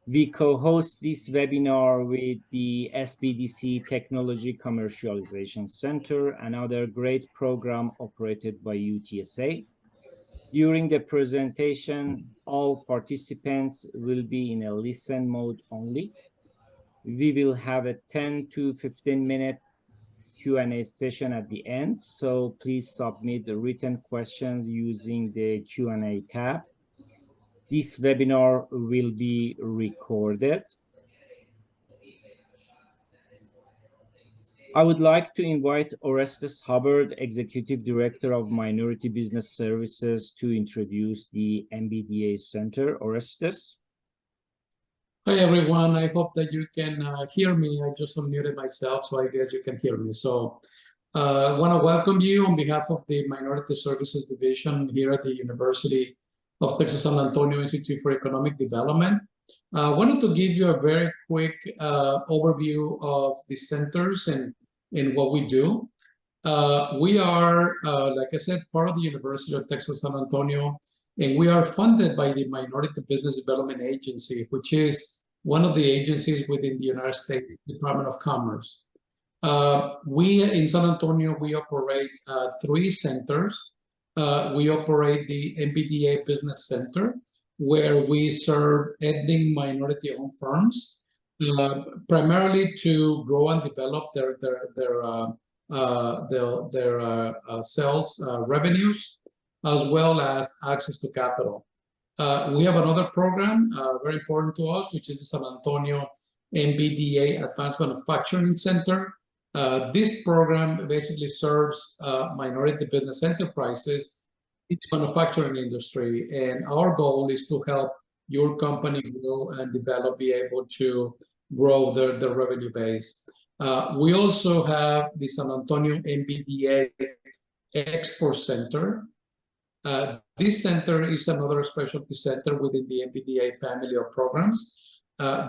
We co-host this webinar with the SBDC Technology Commercialization Center, another great program operated by UTSA. During the presentation, all participants will be in a listen mode only. We will have a 10 to 15 minute Q&A session at the end, so please submit the written questions using the Q&A tab. This webinar will be recorded. I would like to invite Orestes Hubbard, Executive Director of Minority Business Services, to introduce the MBDA Center. Orestes. Hi, everyone. I hope that you can hear me. I just unmuted myself, so I guess you can hear me. So I want to welcome you on behalf of the Minority Services Division here at the University of Texas San Antonio Institute for Economic Development. I wanted to give you a very quick overview of the centers and what we do. We are, like I said, part of the University of Texas San Antonio, and we are funded by the Minority Business Development Agency, which is one of the agencies within the United States Department of Commerce. We in San Antonio, we operate 3 centers. We operate the MBDA Business Center, where we serve ethnic minority-owned firms, primarily to grow and develop their sales revenues, as well as access to capital. We have another program very important to us, which is the San Antonio MBDA Advanced Manufacturing Center. This program basically serves minority business enterprises in the manufacturing industry, and our goal is to help your company grow and develop, be able to grow their revenue base. We also have the San Antonio MBDA Export Center. This center is another specialty center within the MBDA family of programs.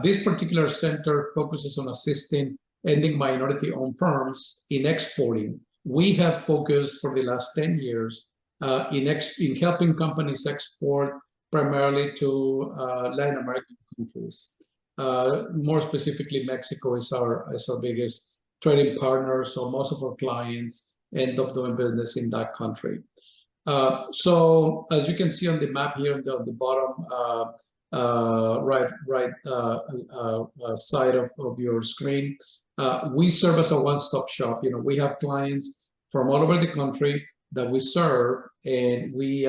This particular center focuses on assisting ethnic minority-owned firms in exporting. We have focused for the last 10 years in helping companies export primarily to Latin American countries. More specifically, Mexico is our biggest trading partner, so most of our clients end up doing business in that country. So as you can see on the map here on the bottom right side of your screen, we serve as a one-stop shop. You know, we have clients from all over the country that we serve, and we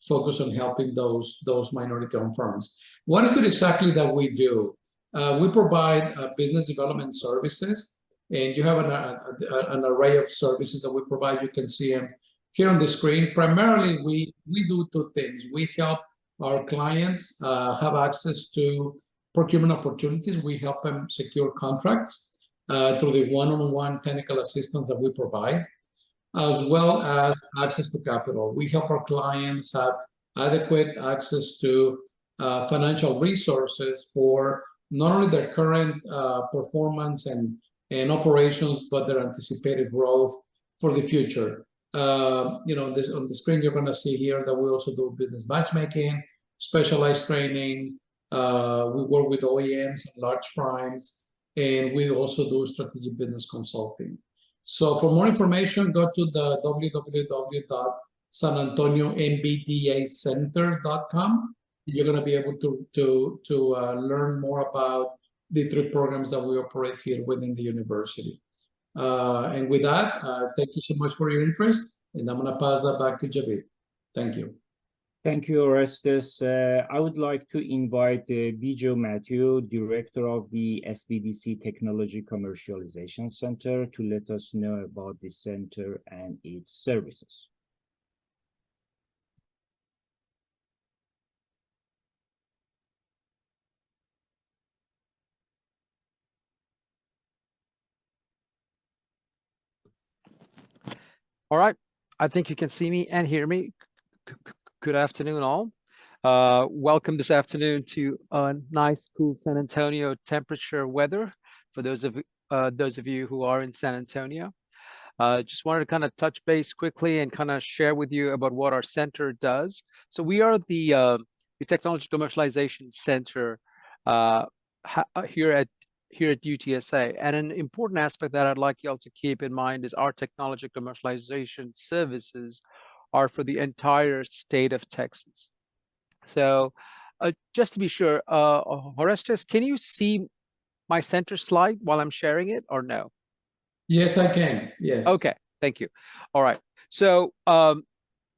focus on helping those minority-owned firms. What is it exactly that we do? We provide business development services, and you have an array of services that we provide. You can see them here on the screen. Primarily, we do 2 things. We help our clients have access to procurement opportunities. We help them secure contracts through the one-on-one technical assistance that we provide, as well as access to capital. We help our clients have adequate access to financial resources for not only their current performance and operations, but their anticipated growth for the future. You know, on the screen, you're going to see here that we also do business matchmaking, specialized training. We work with OEMs and large primes, and we also do strategic business consulting. So for more information, go to the www.sanantoniombdacenter.com. You're going to be able to learn more about the 3 programs that we operate here within the university. And with that, thank you so much for your interest, and I'm going to pass that back to Javid. Thank you. Thank you, Orestes. I would like to invite Bijo Matthew, Director of the SBDC Technology Commercialization Center, to let us know about the center and its services. All right, I think you can see me and hear me. Good afternoon, all. Welcome this afternoon to a nice, cool San Antonio temperature weather for those of you who are in San Antonio. Just wanted to kind of touch base quickly and kind of share with you about what our center does. So we are the Technology Commercialization Center here at UTSA. And an important aspect that I'd like you all to keep in mind is our technology commercialization services are for the entire state of Texas. So just to be sure, Orestes, can you see my center slide while I'm sharing it or no? Yes, I can. Yes. Okay, thank you. All right. So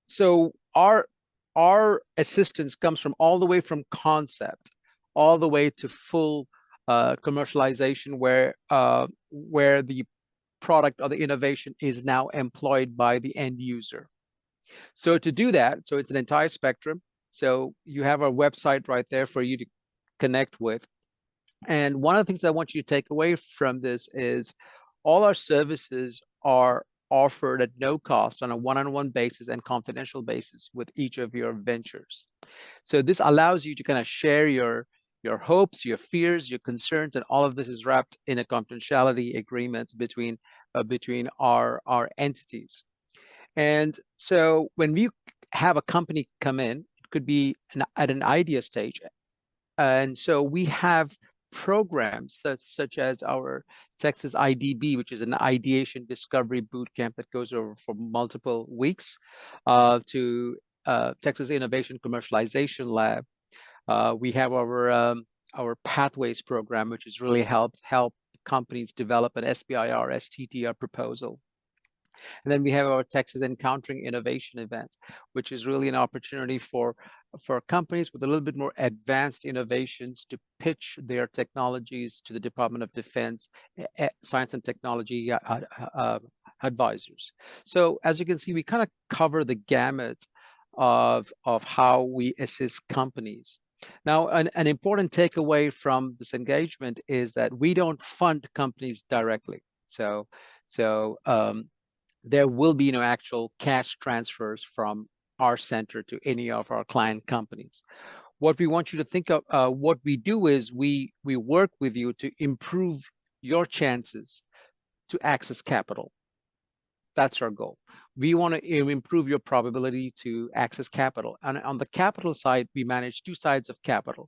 so our assistance comes from all the way from concept all the way to full commercialization where the product or the innovation is now employed by the end user. So to do that, so it's an entire spectrum. So you have our website right there for you to connect with. And one of the things I want you to take away from this is all our services are offered at no cost on a one-on-one basis and confidential basis with each of your ventures. So this allows you to kind of share your hopes, your fears, your concerns, and all of this is wrapped in a confidentiality agreement between our entities. And so when we have a company come in, it could be at an idea stage. And so we have programs such as our Texas IDB, which is an ideation discovery boot camp that goes over for multiple weeks, to Texas Innovation Commercialization Lab. We have our Pathways program, which has really helped companies develop an SBIR, STTR proposal. And then we have our Texas Encountering Innovation event, which is really an opportunity for companies with a little bit more advanced innovations to pitch their technologies to the Department of Defense, science and technology advisors. So as you can see, we kind of cover the gamut of how we assist companies. Now, an important takeaway from this engagement is that we don't fund companies directly. So there will be no actual cash transfers from our center to any of our client companies. What we want you to think of, what we do is we work with you to improve your chances to access capital. That's our goal. We want to improve your probability to access capital. And on the capital side, we manage two sides of capital.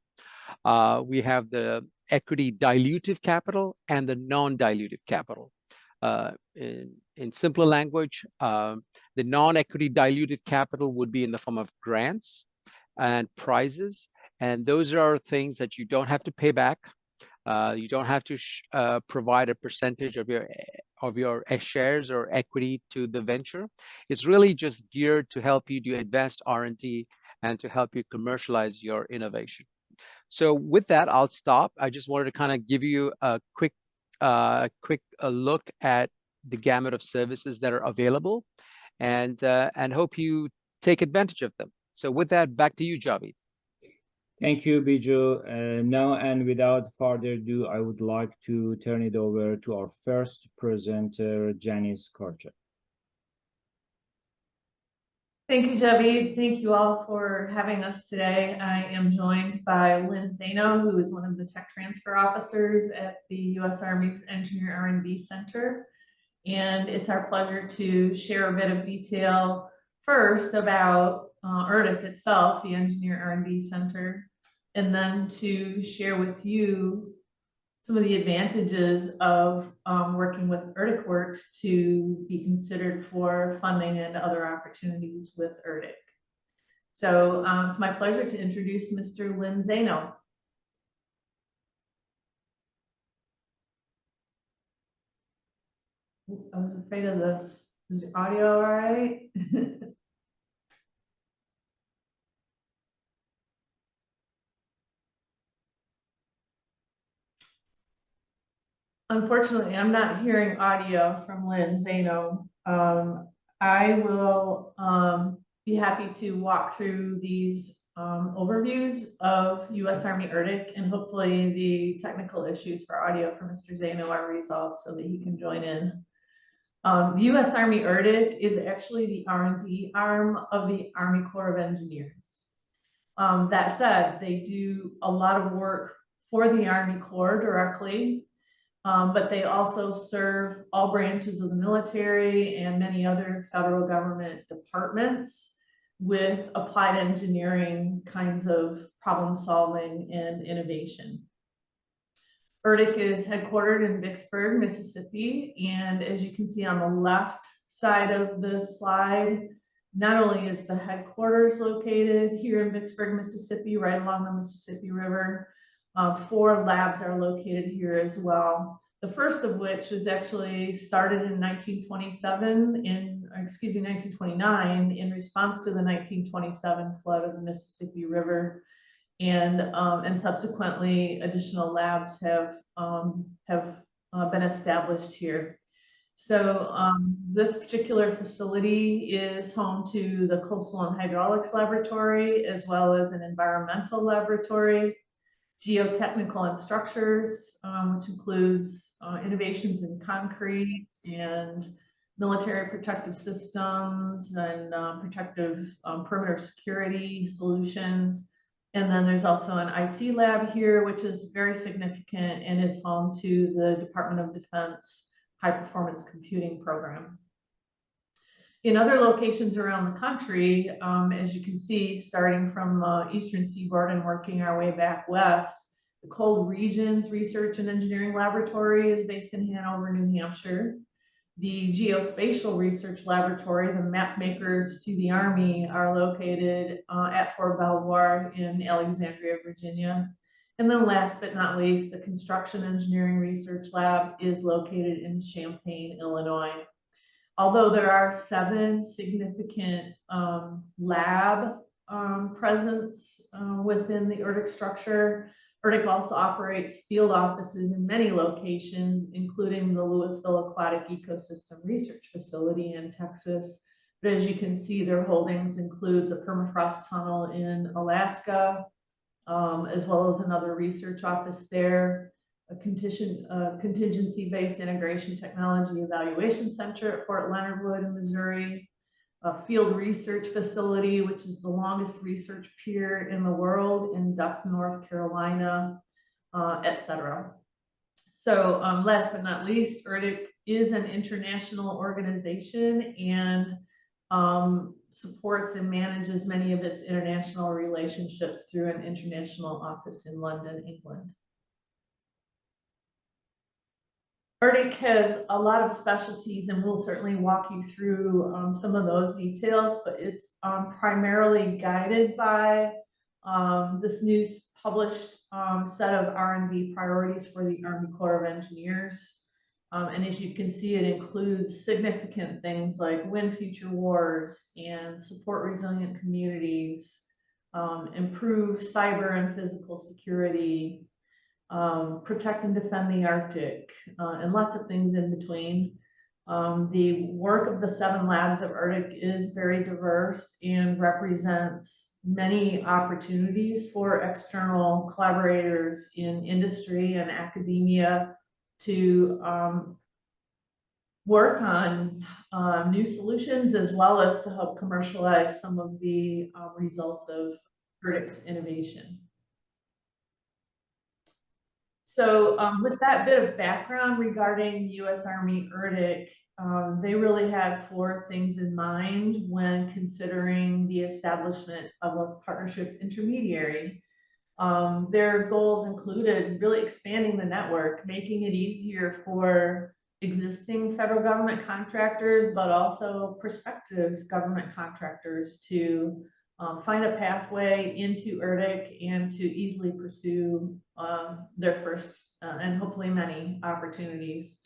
We have the equity dilutive capital and the non-dilutive capital. In simpler language, the non-equity dilutive capital would be in the form of grants and prizes. And those are things that you don't have to pay back. You don't have to provide a percentage of your shares or equity to the venture. It's really just geared to help you do advanced R&D and to help you commercialize your innovation. So with that, I'll stop. I just wanted to kind of give you a quick look at the gamut of services that are available, and hope you take advantage of them. So with that, back to you, Javi. Thank you, Biju. Now, and without further ado, I would like to turn it over to our first presenter, Janice Korchak. Thank you, Javi. Thank you all for having us today. I am joined by Lynn Zano, who is one of the tech transfer officers at the U.S. Army's Engineer R&D Center. And it's our pleasure to share a bit of detail first about ERDC itself, the Engineer R&D Center, and then to share with you some of the advantages of working with ERDC Works to be considered for funding and other opportunities with ERDC. So it's my pleasure to introduce Mr. Lynn Zano. I was afraid of this. Is the audio all right? Unfortunately, I'm not hearing audio from Lynn Zano. I will be happy to walk through these overviews of U.S. Army ERDC, and hopefully the technical issues for audio for Mr. Zano are resolved so that he can join in. The U.S. Army ERDC is actually the R&D arm of the Army Corps of Engineers. That said, they do a lot of work for the Army Corps directly, but they also serve all branches of the military and many other federal government departments with applied engineering kinds of problem solving and innovation. ERDC is headquartered in Vicksburg, Mississippi, and as you can see on the left side of the slide, not only is the headquarters located here in Vicksburg, Mississippi, right along the Mississippi River, 4 labs are located here as well. The first of which was actually started in 1929 in response to the 1927 flood of the Mississippi River. And subsequently additional labs have been established here. So this particular facility is home to the Coastal and Hydraulics Laboratory, as well as an environmental laboratory, geotechnical and structures, which includes innovations in concrete and military protective systems and protective perimeter security solutions. And then there's also an IT lab here, which is very significant and is home to the Department of Defense High Performance Computing Program. In other locations around the country, as you can see, starting from Eastern Seaboard and working our way back west, the Cold Regions Research and Engineering Laboratory is based in Hanover, New Hampshire. The Geospatial Research Laboratory, the map makers to the Army, are located at Fort Belvoir in Alexandria, Virginia. And then last but not least, the Construction Engineering Research Lab is located in Champaign, Illinois. Although there are 7 significant lab presence within the ERDC structure, ERDC also operates field offices in many locations, including the Louisville Aquatic Ecosystem Research Facility in Texas. But as you can see, their holdings include the Permafrost Tunnel in Alaska, as well as another research office there, a contingency-based integration technology evaluation center at Fort Leonard Wood in Missouri, a field research facility, which is the longest research pier in the world in Duck, North Carolina, etc. So last but not least, ERDC is an international organization and supports and manages many of its international relationships through an international office in London, England. ERDC has a lot of specialties, and we'll certainly walk you through some of those details, but it's primarily guided by this new published set of R&D priorities for the Army Corps of Engineers. And as you can see, it includes significant things like win future wars and support resilient communities, improve cyber and physical security, protect and defend the Arctic, and lots of things in between. The work of the 7 labs of ERDC is very diverse and represents many opportunities for external collaborators in industry and academia to work on new solutions, as well as to help commercialize some of the results of ERDC's innovation. So with that bit of background regarding the U.S. Army ERDC, they really had 4 things in mind when considering the establishment of a partnership intermediary. Their goals included really expanding the network, making it easier for existing federal government contractors, but also prospective government contractors to find a pathway into ERDC and to easily pursue their first and hopefully many opportunities.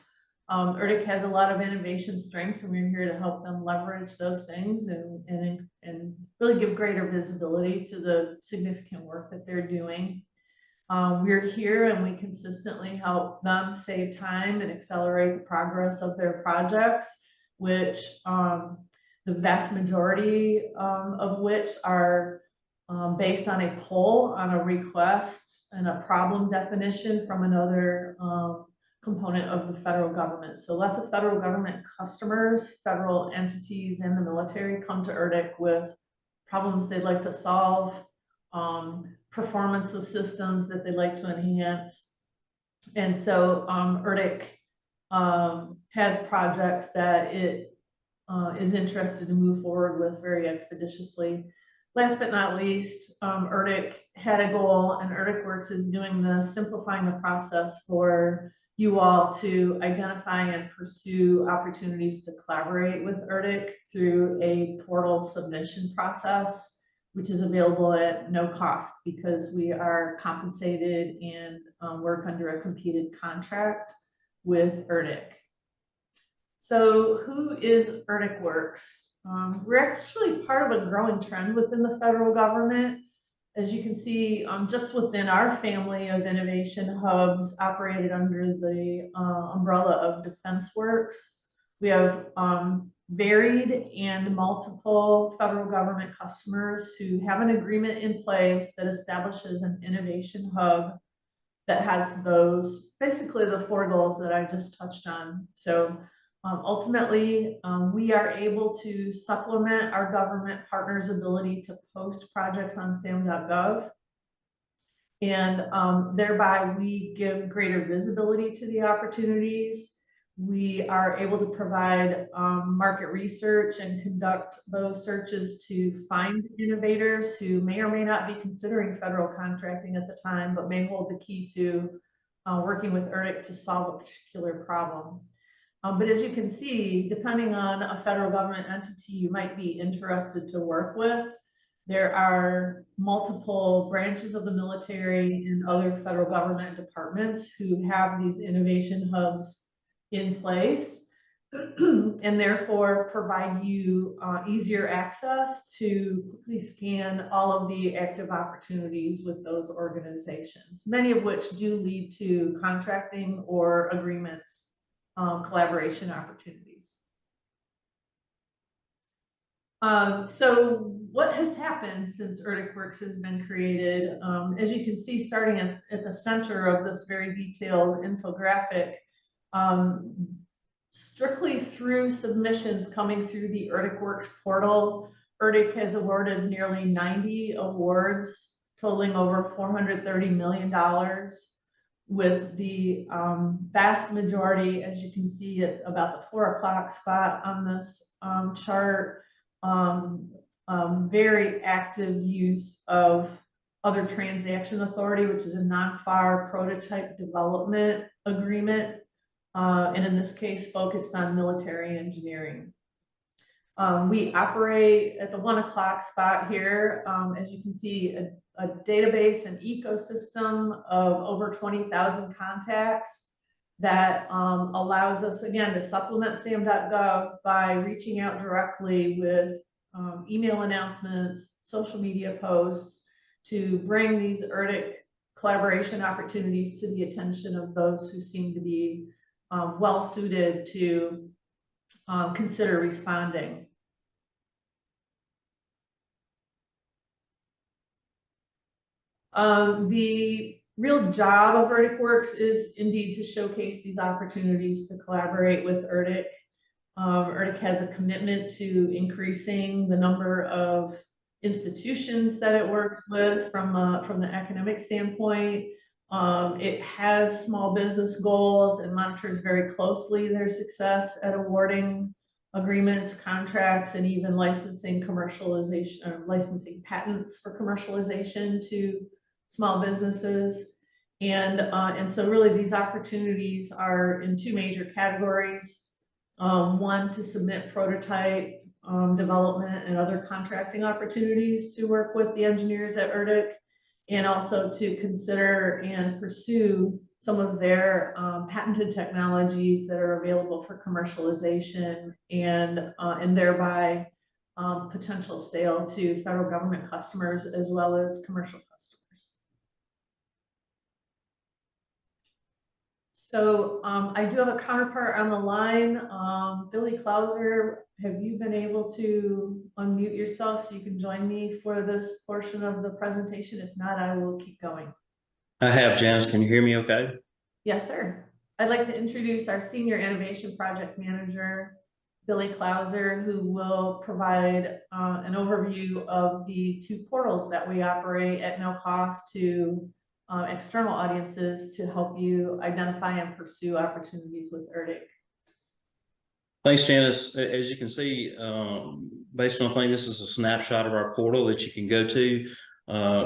ERDC has a lot of innovation strengths, and we're here to help them leverage those things and really give greater visibility to the significant work that they're doing. We're here and we consistently help them save time and accelerate the progress of their projects, which the vast majority of which are based on a pull, on a request, and a problem definition from another component of the federal government. So lots of federal government customers, federal entities, and the military come to ERDC with problems they'd like to solve, performance of systems that they'd like to enhance. And so ERDC has projects that it is interested to move forward with very expeditiously. last but not least, ERDC had a goal, and ERDC Works is doing this, simplifying the process for you all to identify and pursue opportunities to collaborate with ERDC through a portal submission process, which is available at no cost because we are compensated and work under a competed contract with ERDC. So who is ERDC Works? We're actually part of a growing trend within the federal government. As you can see, just within our family of innovation hubs operated under the umbrella of DefenseWorks, we have varied and multiple federal government customers who have an agreement in place that establishes an innovation hub that has those, basically the 4 goals that I just touched on. So ultimately, we are able to supplement our government partners' ability to post projects on SAM.gov. And thereby we give greater visibility to the opportunities. We are able to provide market research and conduct those searches to find innovators who may or may not be considering federal contracting at the time, but may hold the key to working with ERDC to solve a particular problem. But as you can see, depending on a federal government entity you might be interested to work with, there are multiple branches of the military and other federal government departments who have these innovation hubs in place and therefore provide you easier access to quickly scan all of the active opportunities with those organizations, many of which do lead to contracting or agreements, collaboration opportunities. So what has happened since ERDC Works has been created? As you can see, starting at the center of this very detailed infographic, strictly through submissions coming through the ERDC Works portal, ERDC has awarded nearly 90 awards totaling over $430 million, with the vast majority, as you can see at about the 4 o'clock spot on this chart, very active use of other transaction authority, which is a non-FAR prototype development agreement, and in this case focused on military engineering. We operate at the 1 o'clock spot here, as you can see, a database and ecosystem of over 20,000 contacts that allows us, again, to supplement SAM.gov by reaching out directly with email announcements, social media posts, to bring these ERDC collaboration opportunities to the attention of those who seem to be well suited to consider responding. The real job of ERDC Works is indeed to showcase these opportunities to collaborate with ERDC. ERDC has a commitment to increasing the number of institutions that it works with from the academic standpoint. It has small business goals and monitors very closely their success at awarding agreements, contracts, and even licensing commercialization, or licensing patents for commercialization to small businesses. And so really these opportunities are in 2 major categories. One, to submit prototype development and other contracting opportunities to work with the engineers at ERDC, and also to consider and pursue some of their patented technologies that are available for commercialization and thereby potential sale to federal government customers as well as commercial customers. So I do have a counterpart on the line. Billy Klauser, have you been able to unmute yourself so you can join me for this portion of the presentation? If not, I will keep going. I have, Janice. Can you hear me okay? Yes, sir. I'd like to introduce our Senior Innovation Project Manager, Billy Klauser, who will provide an overview of the 2 portals that we operate at no cost to external audiences to help you identify and pursue opportunities with ERDC. Thanks, Janice. As you can see, based on the thing, this is a snapshot of our portal that you can go to.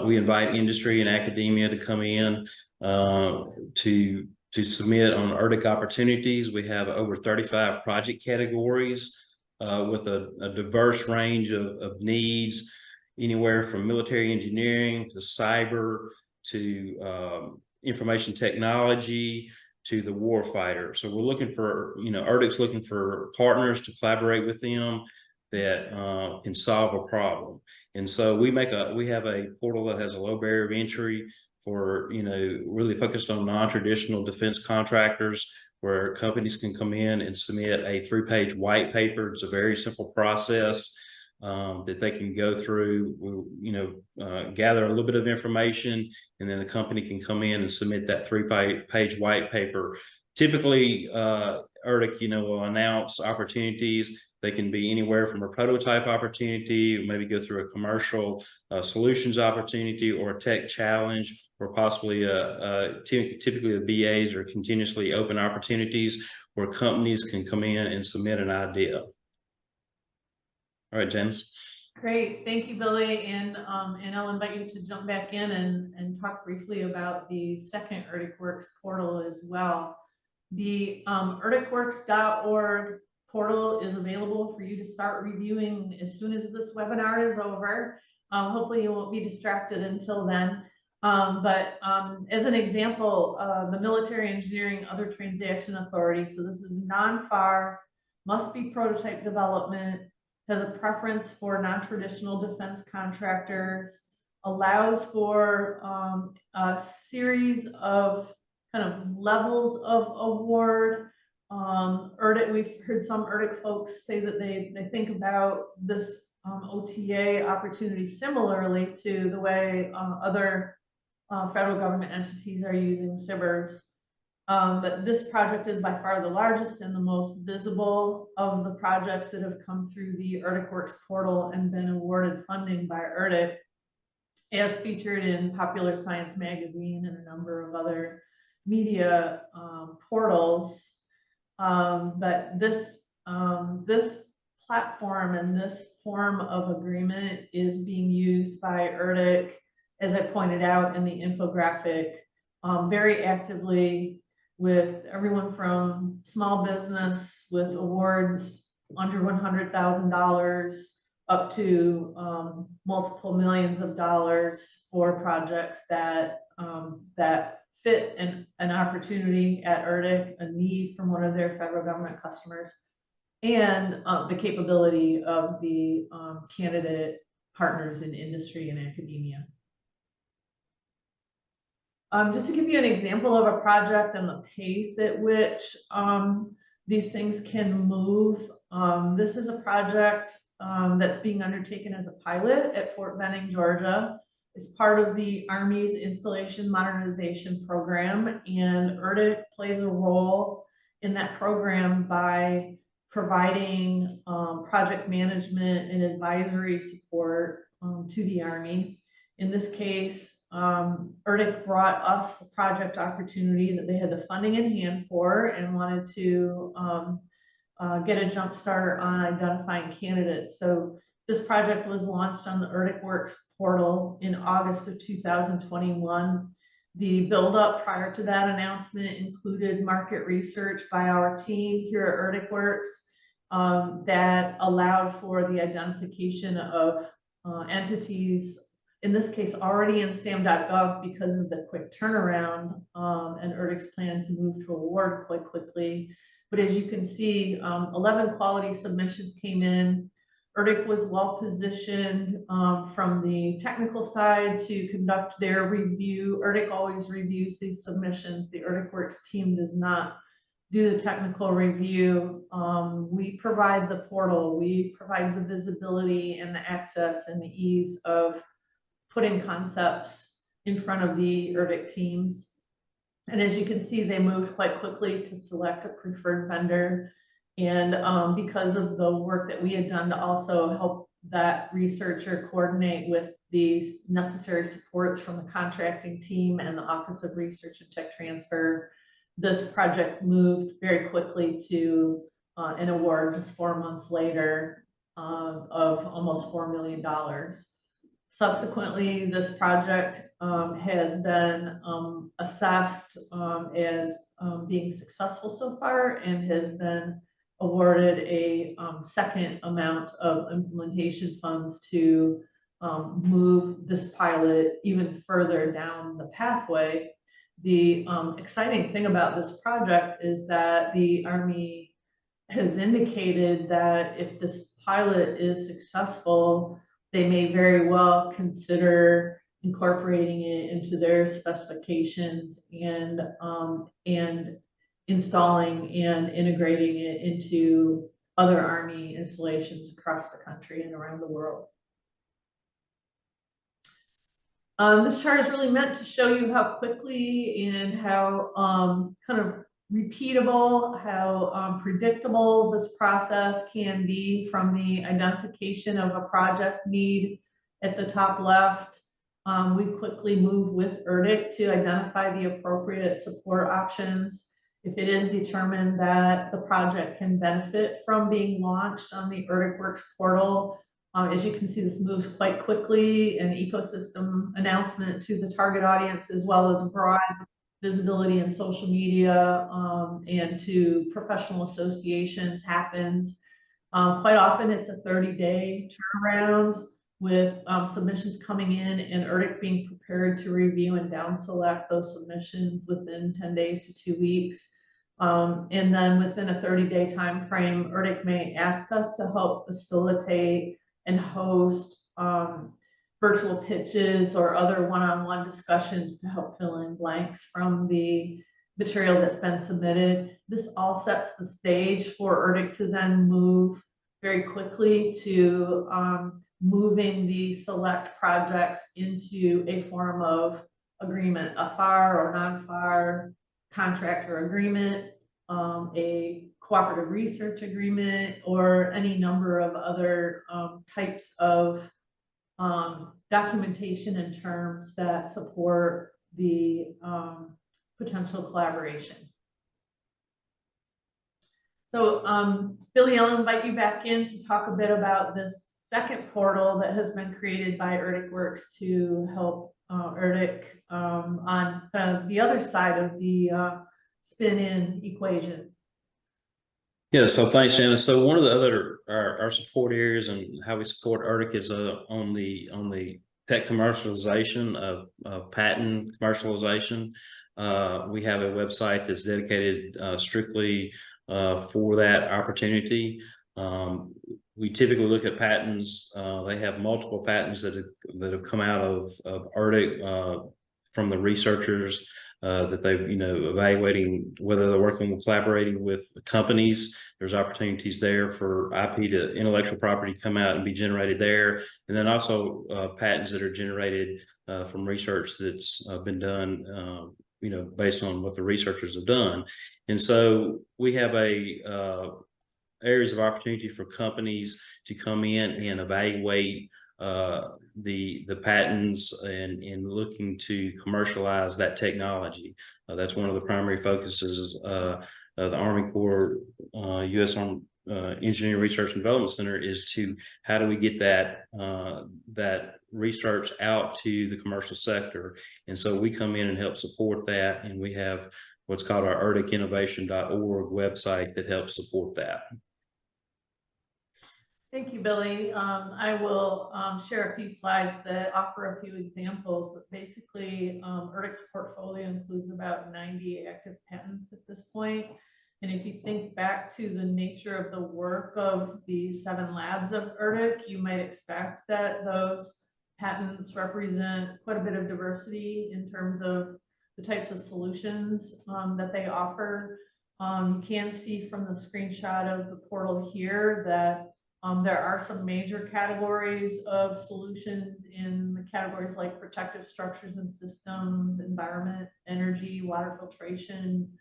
We invite industry and academia to come in to submit on ERDC opportunities. We have over 35 project categories with a diverse range of needs, anywhere from military engineering to cyber to information technology to the war fighter. So we're looking for, ERDC's looking for partners to collaborate with them that can solve a problem. And so we have a portal that has a low barrier of entry for, really focused on non-traditional defense contractors, where companies can come in and submit a 3-page white paper. It's a very simple process that they can go through, gather a little bit of information, and then the company can come in and submit that 3-page white paper. Typically, ERDC, will announce opportunities. They can be anywhere from a prototype opportunity, maybe go through a commercial solutions opportunity, or a tech challenge, or possibly typically the BAs are continuously open opportunities where companies can come in and submit an idea. All right, James. Great, thank you, Billy, and I'll invite you to jump back in and talk briefly about the second ERDC Works portal as well. The ERDCworks.org portal is available for you to start reviewing as soon as this webinar is over. Hopefully you won't be distracted until then. But as an example, the Military Engineering Other Transaction Authority, so this is non-FAR, must be prototype development, has a preference for non-traditional defense contractors, allows for a series of kind of levels of award. ERDC, we've heard some ERDC folks say that they think about this OTA opportunity similarly to the way other federal government entities are using SBIRs. But this project is by far the largest and the most visible of the projects that have come through the ERDC Works portal and been awarded funding by ERDC, as featured in Popular Science magazine and a number of other media portals. But this platform and this form of agreement is being used by ERDC, as I pointed out in the infographic, very actively, with everyone from small business with awards under $100,000 up to multiple millions of dollars for projects that fit an opportunity at ERDC, a need from one of their federal government customers, and the capability of the candidate partners in industry and academia. Just to give you an example of a project and the pace at which these things can move, this is a project that's being undertaken as a pilot at Fort Benning, Georgia. It's part of the Army's Installation Modernization Program, and ERDC plays a role in that program by providing project management and advisory support to the Army. In this case, ERDC brought us the project opportunity that they had the funding in hand for and wanted to get a jump start on identifying candidates. So this project was launched on the ERDC Works portal in August of 2021. The buildup prior to that announcement included market research by our team here at ERDC Works that allowed for the identification of entities, in this case already in SAM.gov because of the quick turnaround and ERDC's plan to move to award quite quickly. But as you can see, 11 quality submissions came in. ERDC was well positioned from the technical side to conduct their review. ERDC always reviews these submissions. The ERDC Works team does not do the technical review. We provide the portal, we provide the visibility and the access and the ease of putting concepts in front of the ERDC teams. And as you can see, they moved quite quickly to select a preferred vendor. And because of the work that we had done to also help that researcher coordinate with the necessary supports from the contracting team and the Office of Research and Tech Transfer, this project moved very quickly to an award just 4 months later of almost $4 million. Subsequently, this project has been assessed as being successful so far and has been awarded a second amount of implementation funds to move this pilot even further down the pathway. The exciting thing about this project is that the Army has indicated that if this pilot is successful, they may very well consider incorporating it into their specifications and installing and integrating it into other Army installations across the country and around the world. This chart is really meant to show you how quickly and how kind of repeatable, how predictable this process can be from the identification of a project need at the top left. We quickly move with ERDC to identify the appropriate support options. If it is determined that the project can benefit from being launched on the ERDC Works portal, as you can see, this moves quite quickly. An ecosystem announcement to the target audience, as well as broad visibility in social media and to professional associations happens. Quite often it's a 30-day turnaround with submissions coming in and ERDC being prepared to review and down select those submissions within 10 days to 2 weeks. And then within a 30-day time frame, ERDC may ask us to help facilitate and host virtual pitches or other one-on-one discussions to help fill in blanks from the material that's been submitted. This all sets the stage for ERDC to then move very quickly to moving the select projects into a form of agreement, a FAR or non-FAR contract or agreement, a cooperative research agreement, or any number of other types of documentation and terms that support the potential collaboration. So Billy, I'll invite you back in to talk a bit about this second portal that has been created by ERDC Works to help ERDC on the other side of the spin-in equation. Yeah, so thanks, Janice. So one of the other our support areas and how we support ERDC is on the tech commercialization of patent commercialization. We have a website that's dedicated strictly for that opportunity. We typically look at patents. They have multiple patents that have come out of ERDC from the researchers that they've, evaluating whether they're working with collaborating with companies. There's opportunities there for IP to intellectual property come out and be generated there. And then also patents that are generated from research that's been done, based on what the researchers have done. And so we have areas of opportunity for companies to come in and evaluate the patents and looking to commercialize that technology. That's one of the primary focuses of the Army Corps U.S. Army Engineering Research and Development Center is to how do we get that research out to the commercial sector. And so we come in and help support that, and we have what's called our ERDCinnovation.org website that helps support that. Thank you, Billy. I will share a few slides that offer a few examples, but basically ERDC's portfolio includes about 90 active patents at this point. And if you think back to the nature of the work of the 7 labs of ERDC, you might expect that those patents represent quite a bit of diversity in terms of the types of solutions that they offer. You can see from the screenshot of the portal here that there are some major categories of solutions in the categories like protective structures and systems, environment, energy, water filtration.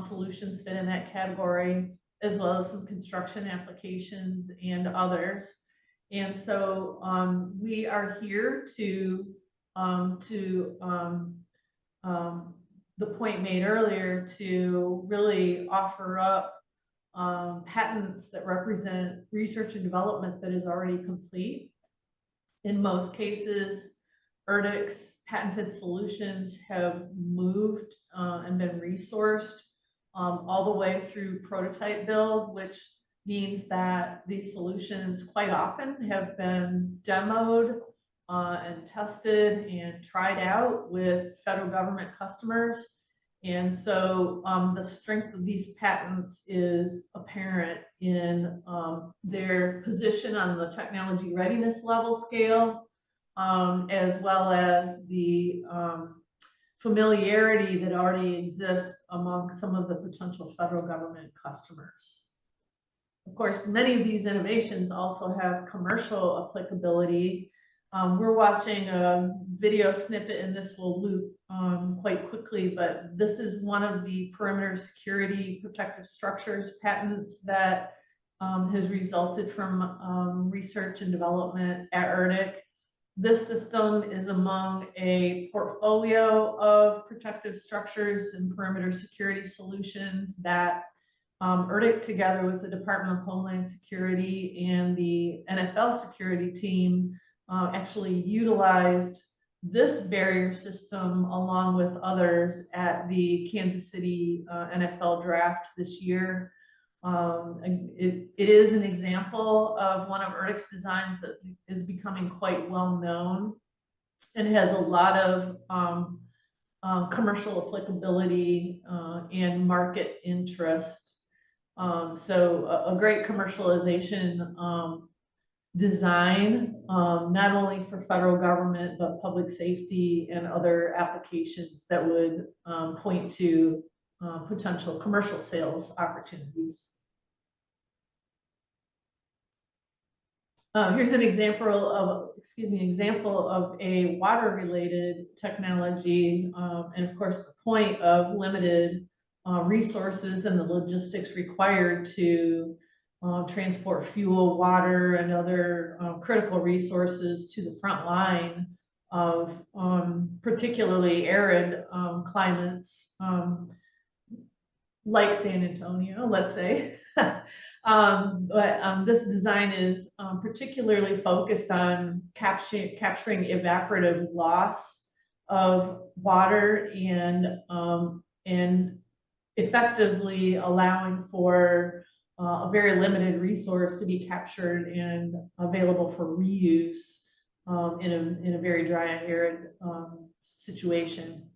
Solutions fit in that category, as well as some construction applications and others. And so we are here to the point made earlier, to really offer up patents that represent research and development that is already complete. In most cases, ERDC's patented solutions have moved and been resourced all the way through prototype build, which means that these solutions quite often have been demoed and tested and tried out with federal government customers. And so the strength of these patents is apparent in their position on the technology readiness level scale, as well as the familiarity that already exists among some of the potential federal government customers. Of course, many of these innovations also have commercial applicability. We're watching a video snippet, and this will loop quite quickly, but this is one of the perimeter security protective structures patents that has resulted from research and development at ERDC. This system is among a portfolio of protective structures and perimeter security solutions that ERDC, together with the Department of Homeland Security and the NFL security team, actually utilized this barrier system along with others at the Kansas City NFL draft this year. It is an example of one of ERDC's designs that is becoming quite well known and has a lot of commercial applicability and market interest. So a great commercialization design, not only for federal government, but public safety and other applications that would point to potential commercial sales opportunities. Here's an example of a water-related technology, and of course the point of limited resources and the logistics required to transport fuel, water, and other critical resources to the front line of particularly arid climates like San Antonio, let's say. But this design is particularly focused on capturing evaporative loss of water and effectively allowing for a very limited resource to be captured and available for reuse in a very dry and arid situation.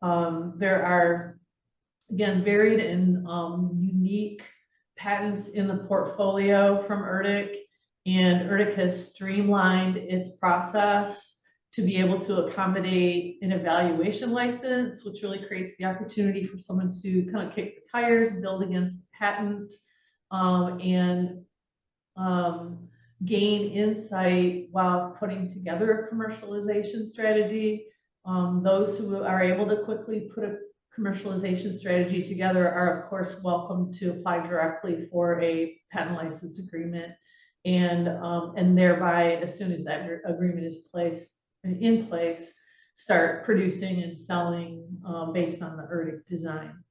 There are, again, varied and unique patents in the portfolio from ERDC, and ERDC has streamlined its process to be able to accommodate an evaluation license, which really creates the opportunity for someone to kind of kick the tires, build against the patent, and gain insight while putting together a commercialization strategy. Those who are able to quickly put a commercialization strategy together are of course welcome to apply directly for a patent license agreement, and thereby, as soon as that agreement is in place, start producing and selling based on the ERDC design.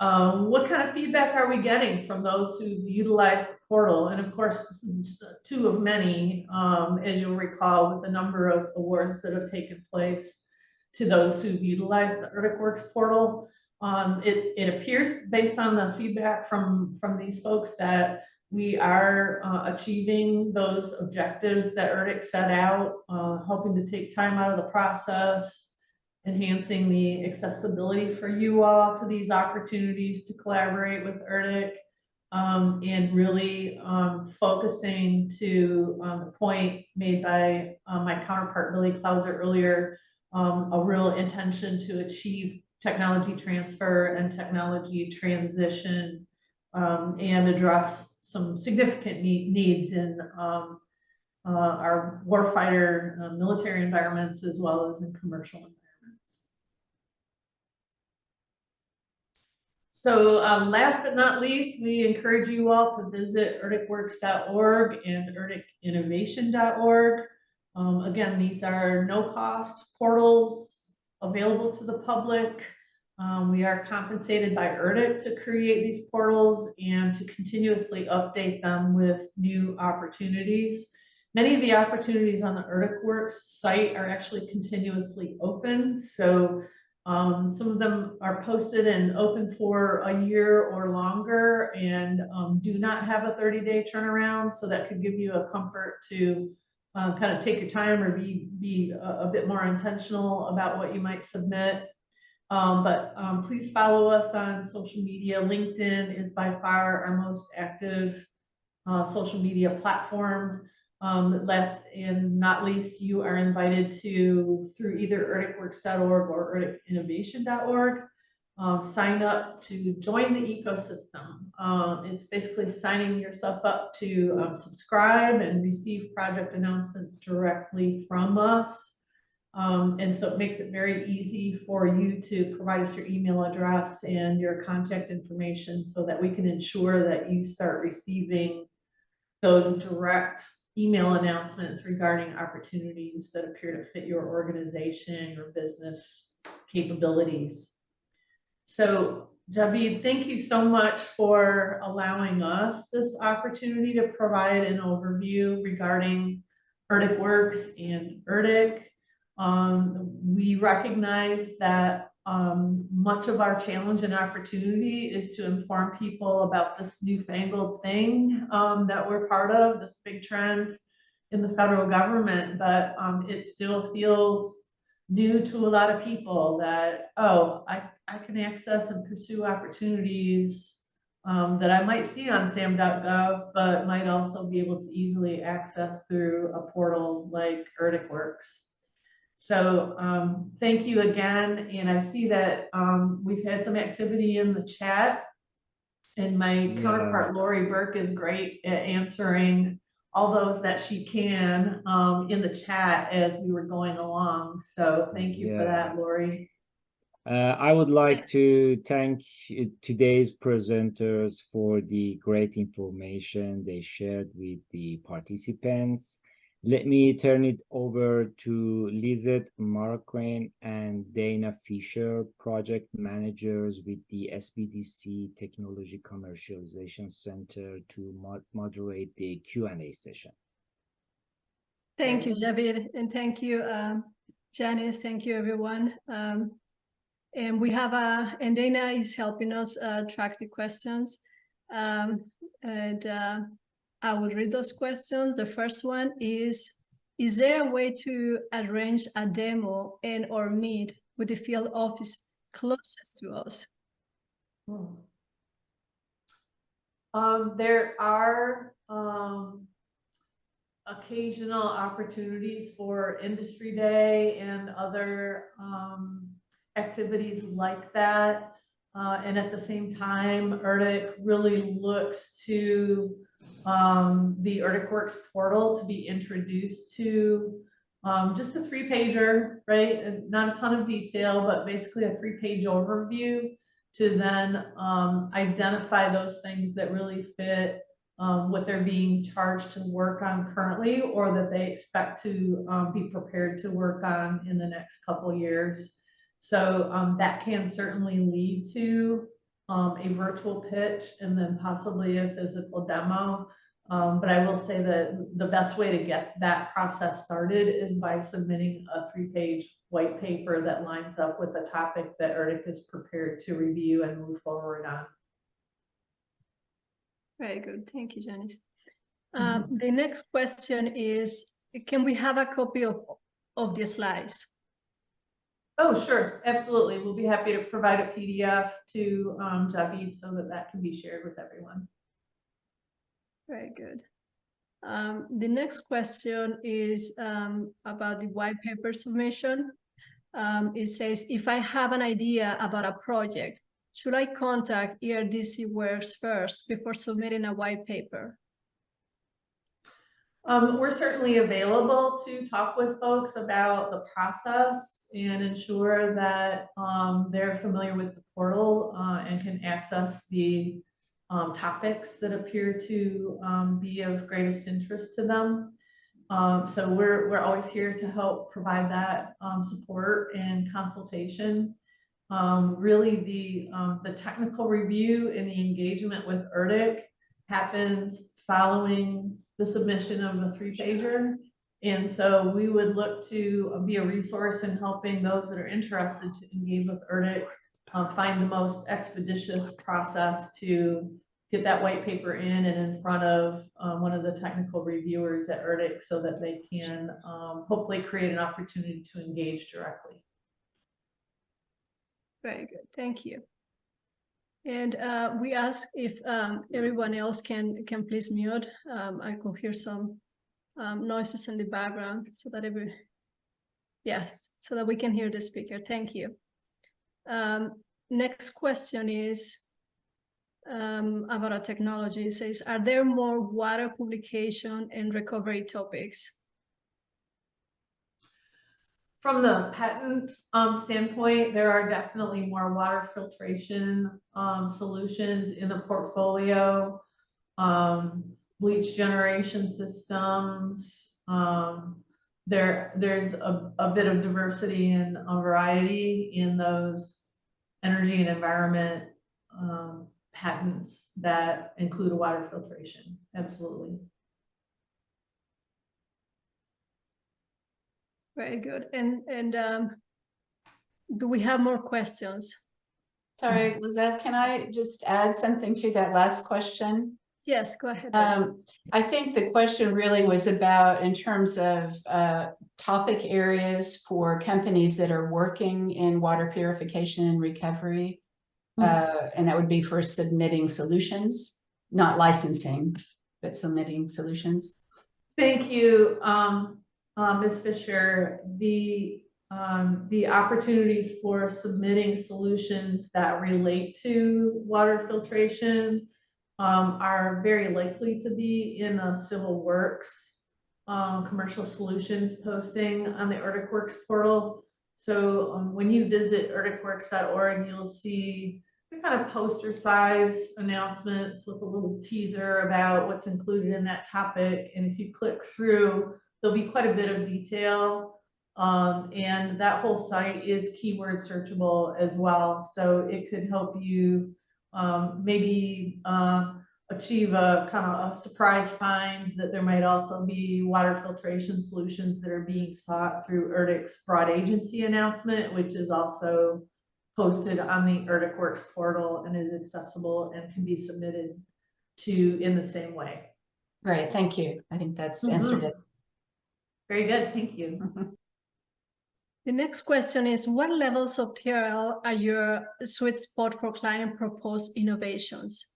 What kind of feedback are we getting from those who utilize the portal? And of course, this is just two of many, as you'll recall, with the number of awards that have taken place to those who've utilized the ERDC Works portal. It appears, based on the feedback from these folks, that we are achieving those objectives that ERDC set out, hoping to take time out of the process, enhancing the accessibility for you all to these opportunities to collaborate with ERDC, and really focusing to the point made by my counterpart Billy Clauser earlier, a real intention to achieve technology transfer and technology transition, and address some significant needs in our warfighter military environments as well as in commercial environments. So last but not least, we encourage you all to visit erdcworks.org and erdcinnovation.org. Again, these are no-cost portals available to the public. We are compensated by ERDC to create these portals and to continuously update them with new opportunities. Many of the opportunities on the ERDC Works site are actually continuously open. So some of them are posted and open for a year or longer and do not have a 30-day turnaround. So that could give you a comfort to kind of take your time or be a bit more intentional about what you might submit. But please follow us on social media. LinkedIn is by far our most active social media platform. Last and not least, you are invited to, through either erdcworks.org or erdcinnovation.org, sign up to join the ecosystem. It's basically signing yourself up to subscribe and receive project announcements directly from us. And so it makes it very easy for you to provide us your email address and your contact information so that we can ensure that you start receiving those direct email announcements regarding opportunities that appear to fit your organization, your business capabilities. So Javid, thank you so much for allowing us this opportunity to provide an overview regarding ERDC Works and ERDC. We recognize that much of our challenge and opportunity is to inform people about this newfangled thing that we're part of, this big trend in the federal government, but it still feels new to a lot of people that, oh, I can access and pursue opportunities that I might see on sam.gov, but might also be able to easily access through a portal like ERDC Works. So thank you again. And I see that we've had some activity in the chat, and my counterpart, Lori Burke, is great at answering all those that she can in the chat as we were going along. So thank you for that, Lori. I would like to thank today's presenters for the great information they shared with the participants. Let me turn it over to Lizette Marquand and Dana Fisher, project managers with the SBDC Technology Commercialization Center, to moderate the Q&A session. Thank you, Javid, and thank you, Janice. Thank you, everyone. And we have and Dana is helping us track the questions. I will read those questions. The first one is there a way to arrange a demo and or meet with the field office closest to us? There are occasional opportunities for industry day and other activities like that. And at the same time, ERDC really looks to the ERDC Works portal to be introduced to just a 3-pager, right? And not a ton of detail, but basically a 3-page overview to then identify those things that really fit what they're being charged to work on currently, or that they expect to be prepared to work on in the next couple years. So that can certainly lead to a virtual pitch and then possibly a physical demo. But I will say that the best way to get that process started is by submitting a 3-page white paper that lines up with the topic that ERDC is prepared to review and move forward on. Very good. Thank you, Janice. The next question is, can we have a copy of the slides? Oh, sure. Absolutely. We'll be happy to provide a PDF to Javid so that can be shared with everyone. Very good. The next question is about the white paper submission. It says, if I have an idea about a project, should I contact ERDC Works first before submitting a white paper? We're certainly available to talk with folks about the process and ensure that they're familiar with the portal and can access the topics that appear to be of greatest interest to them. So we're always here to help provide that support and consultation. Really the technical review and the engagement with ERDC happens following the submission of the 3-pager. And so we would look to be a resource in helping those that are interested to engage with ERDC find the most expeditious process to get that white paper in and in front of one of the technical reviewers at ERDC so that they can hopefully create an opportunity to engage directly. Very good, thank you. And we ask if everyone else can please mute. I could hear some noises in the background so that so that we can hear the speaker. Thank you. Next question is about our technology. It says, are there more water publication and recovery topics? From the patent standpoint, there are definitely more water filtration solutions in the portfolio. Bleach generation systems. There's a bit of diversity and a variety in those energy and environment patents that include water filtration. Absolutely. Very good. And do we have more questions? Sorry, Lizette, can I just add something to that last question? Yes, go ahead. I think the question really was about in terms of topic areas for companies that are working in water purification and recovery. And that would be for submitting solutions, not licensing, but submitting solutions. Thank you, Ms. Fisher. The opportunities for submitting solutions that relate to water filtration are very likely to be in a civil works commercial solutions posting on the ERDC Works portal. So when you visit erdicworks.org, you'll see the kind of poster size announcements with a little teaser about what's included in that topic. And if you click through, there'll be quite a bit of detail. And that whole site is keyword searchable as well. So it could help you maybe achieve a kind of a surprise find that there might also be water filtration solutions that are being sought through ERDC's broad agency announcement, which is also posted on the ERDC Works portal and is accessible and can be submitted to in the same way. Great, thank you. I think that's answered it. Very good, thank you. The next question is, what levels of TRL are your sweet spot for client proposed innovations?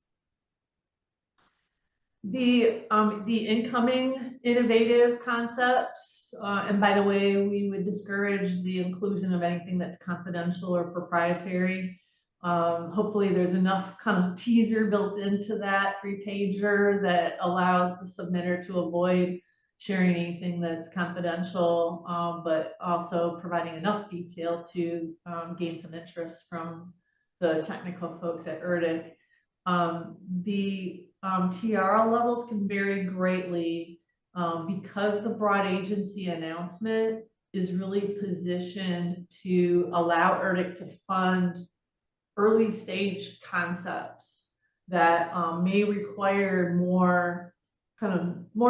The incoming innovative concepts, and by the way, we would discourage the inclusion of anything that's confidential or proprietary. Hopefully there's enough kind of teaser built into that 3-pager that allows the submitter to avoid sharing anything that's confidential, but also providing enough detail to gain some interest from the technical folks at ERDC. The TRL levels can vary greatly because the broad agency announcement is really positioned to allow ERDC to fund early stage concepts that may require more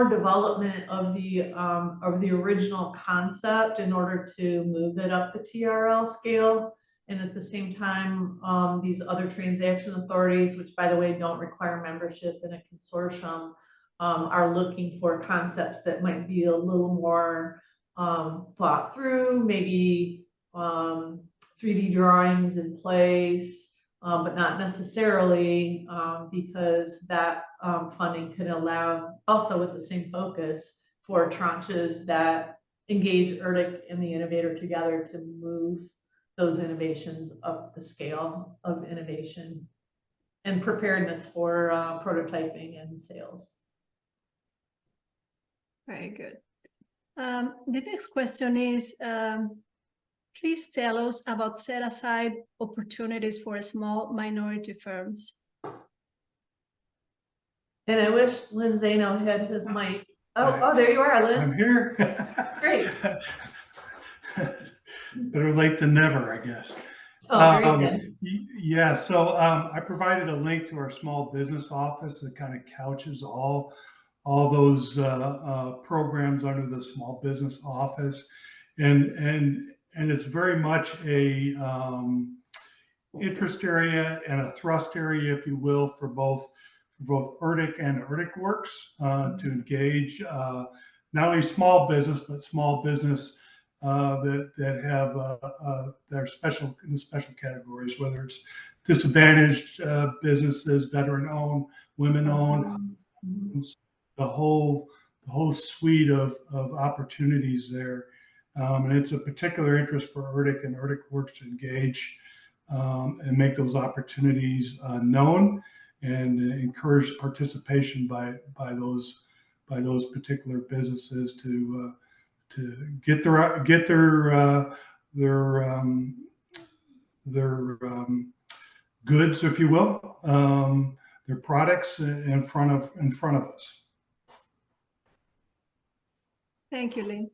development of the original concept in order to move it up the TRL scale. And at the same time, these other transaction authorities, which by the way, don't require membership in a consortium, are looking for concepts that might be a little more thought through, maybe 3D drawings in place, but not necessarily because that funding could allow also with the same focus for tranches that engage ERDC and the innovator together to move those innovations up the scale of innovation and preparedness for prototyping and sales. Very good. The next question is, please tell us about set-aside opportunities for small minority firms. And I wish Lynn Zano had his mic. Oh, there you are, Lynn. I'm here. Great. Better late than never, I guess. Oh, very good. Yeah, so I provided a link to our small business office that kind of couches all those programs under the small business office, and it's very much a interest area and a thrust area, if you will, for both ERDC and ERDC Works to engage not only small business but small business that have their special in the special categories, whether it's disadvantaged businesses, veteran-owned, women-owned, the whole suite of opportunities there. And it's a particular interest for ERDC and ERDC Works to engage and make those opportunities known and encourage participation by those particular businesses to get their goods, if you will, their products in front of us. Thank you, Lee.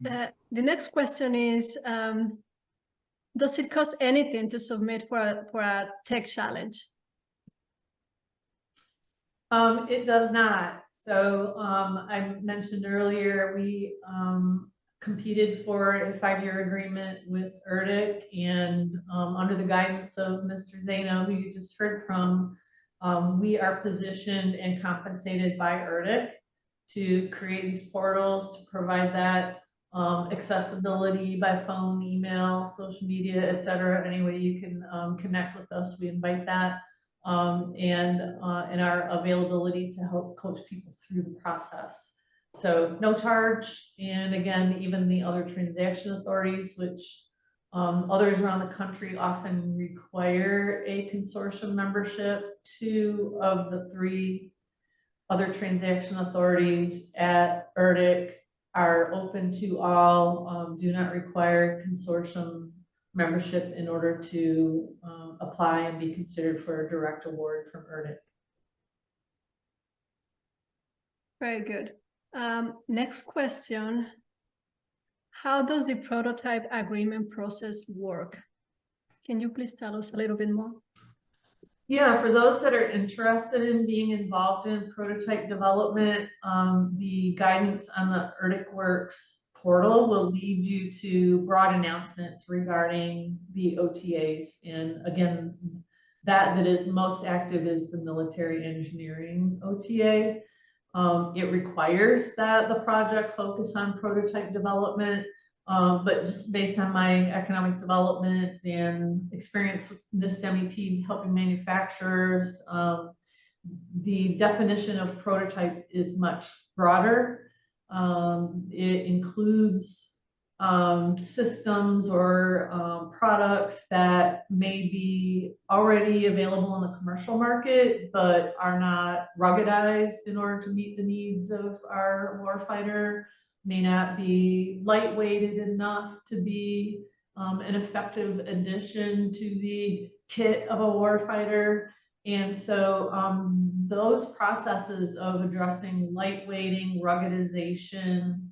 The next question is, does it cost anything to submit for a tech challenge? It does not. So I mentioned earlier, we competed for a 5-year agreement with ERDC, and under the guidance of Mr. Zano, who you just heard from, we are positioned and compensated by ERDC to create these portals, to provide that accessibility by phone, email, social media, etc. Any way you can connect with us, we invite that, and our availability to help coach people through the process. So no charge. And again, even the other transaction authorities, which others around the country often require a consortium membership, 2 of the 3 other transaction authorities at ERDC are open to all, do not require consortium membership in order to apply and be considered for a direct award from ERDC. Very good. Next question. How does the prototype agreement process work? Can you please tell us a little bit more? Yeah, for those that are interested in being involved in prototype development, the guidance on the ERDC Works portal will lead you to broad announcements regarding the OTAs. And again, that is most active is the military engineering OTA. It requires that the project focus on prototype development, but just based on my economic development and experience with this MEP helping manufacturers, the definition of prototype is much broader. It includes systems or products that may be already available in the commercial market, but are not ruggedized in order to meet the needs of our warfighter, may not be lightweighted enough to be an effective addition to the kit of a warfighter. And so those processes of addressing lightweighting, ruggedization,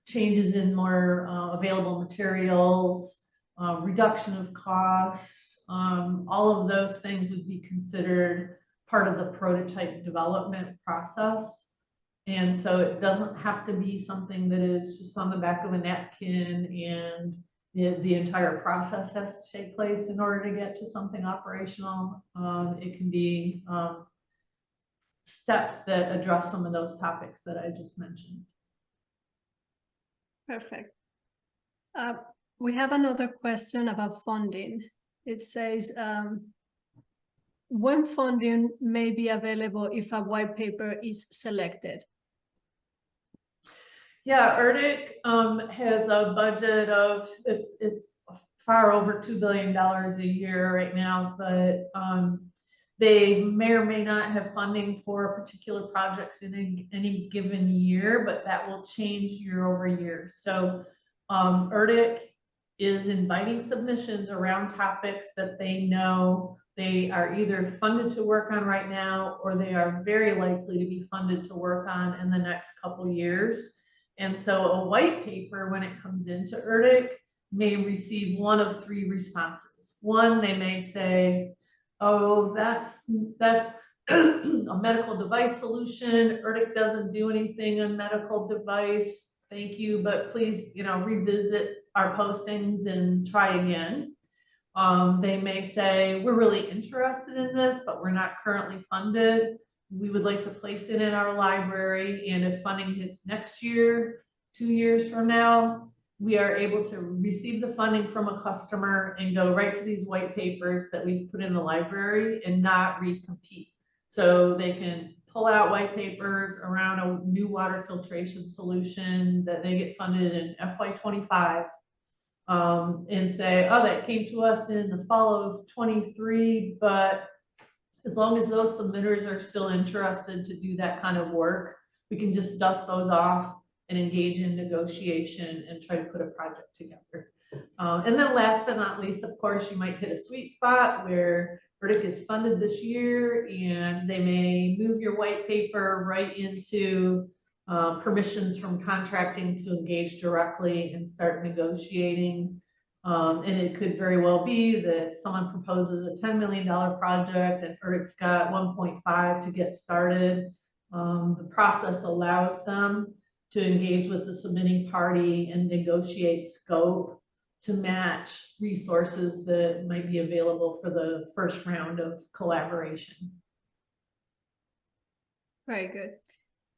changes in more available materials, reduction of cost, all of those things would be considered part of the prototype development process. And so it doesn't have to be something that is just on the back of a napkin and the entire process has to take place in order to get to something operational. It can be steps that address some of those topics that I just mentioned. Perfect. We have another question about funding. It says, when funding may be available if a white paper is selected? Yeah, ERDC has a budget of, it's far over $2 billion a year right now, but they may or may not have funding for particular projects in any given year, but that will change year over year. So ERDC is inviting submissions around topics that they know they are either funded to work on right now, or they are very likely to be funded to work on in the next couple years. And so a white paper, when it comes into ERDC, may receive one of three responses. One, they may say, oh, that's a medical device solution. ERDC doesn't do anything in medical device. Thank you, but please, revisit our postings and try again. They may say, we're really interested in this, but we're not currently funded. We would like to place it in our library, and if funding hits next year, 2 years from now, we are able to receive the funding from a customer and go right to these white papers that we've put in the library and not recompete. So they can pull out white papers around a new water filtration solution that they get funded in FY25, and say, oh, that came to us in the fall of 23, but as long as those submitters are still interested to do that kind of work, we can just dust those off and engage in negotiation and try to put a project together. And then last but not least, of course, you might hit a sweet spot where ERDC is funded this year, and they may move your white paper right into permissions from contracting to engage directly and start negotiating. And it could very well be that someone proposes a $10 million project and ERDC's got 1.5 to get started. The process allows them to engage with the submitting party and negotiate scope to match resources that might be available for the first round of collaboration. Very good.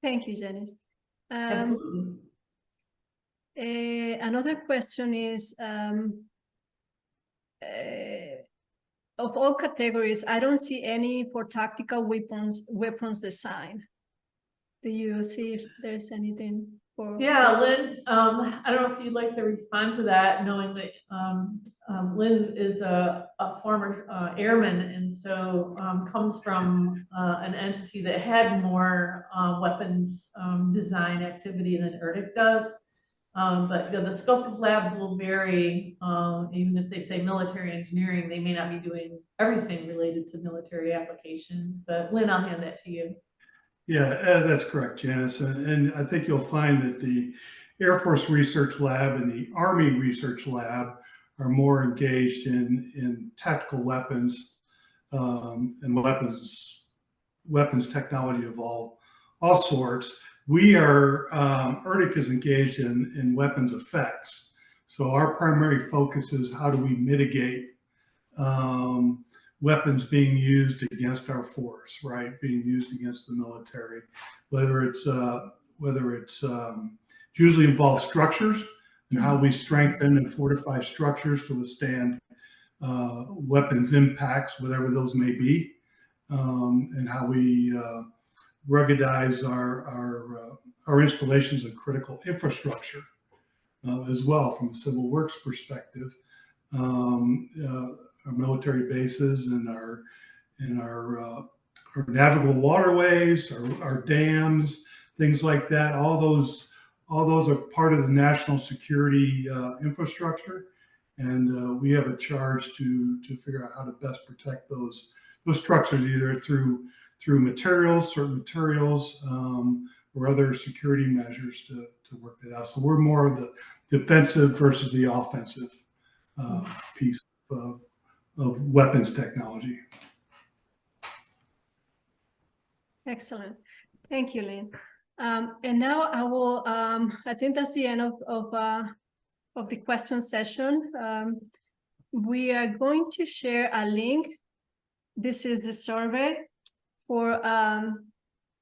Thank you, Janice. Absolutely. Another question is, of all categories, I don't see any for tactical weapons design. Do you see if there's anything for? Yeah, Lynn, I don't know if you'd like to respond to that, knowing that Lynn is a former airman, and so comes from an entity that had more weapons design activity than ERDC does. But the scope of labs will vary. Even if they say military engineering, they may not be doing everything related to military applications. But Lynn, I'll hand that to you. Yeah, that's correct, Janice. And I think you'll find that the Air Force Research Lab and the Army Research Lab are more engaged in tactical weapons and weapons technology of all sorts. We are, ERDC is engaged in weapons effects. So our primary focus is how do we mitigate weapons being used against our force, right? Being used against the military, whether it's usually involves structures and how we strengthen and fortify structures to withstand weapons impacts, whatever those may be, and how we ruggedize our installations and critical infrastructure as well from a civil works perspective. Our military bases and our navigable waterways, our dams, things like that. All those are part of the national security infrastructure, and we have a charge to figure out how to best protect those structures, either through materials, certain materials, or other security measures to work that out. So we're more of the defensive versus the offensive piece of weapons technology. Excellent. Thank you, Lynn. And now I will, I think that's the end of the question session. We are going to share a link. This is the survey for,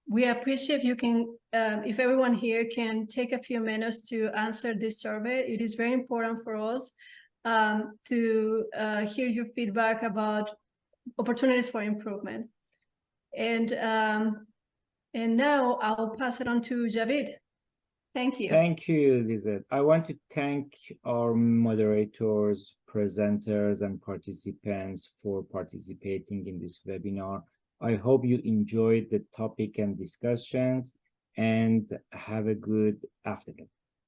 we appreciate if you can, if everyone here can take a few minutes to answer this survey. It is very important for us to hear your feedback about opportunities for improvement. And now I'll pass it on to Javid. Thank you. Thank you, Lizette. I want to thank our moderators, presenters, and participants for participating in this webinar. I hope you enjoyed the topic and discussions, and have a good afternoon.